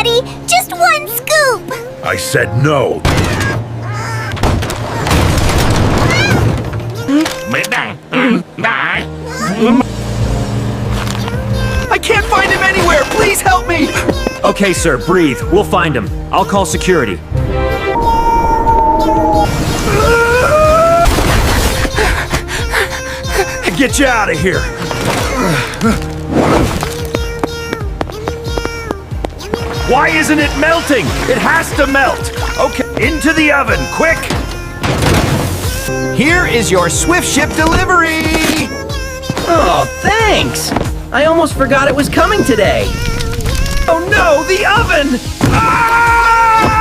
Daddy. Just one scoop. I said no. I can't find him anywhere! Please help me! Okay, sir, breathe. We'll find him. I'll call security. Get you out of here. Why isn't it melting? It has to melt. Okay, into the oven, quick. Here is your swift ship delivery! Oh, thanks! I almost forgot it was coming today. Oh no, the oven! Ah!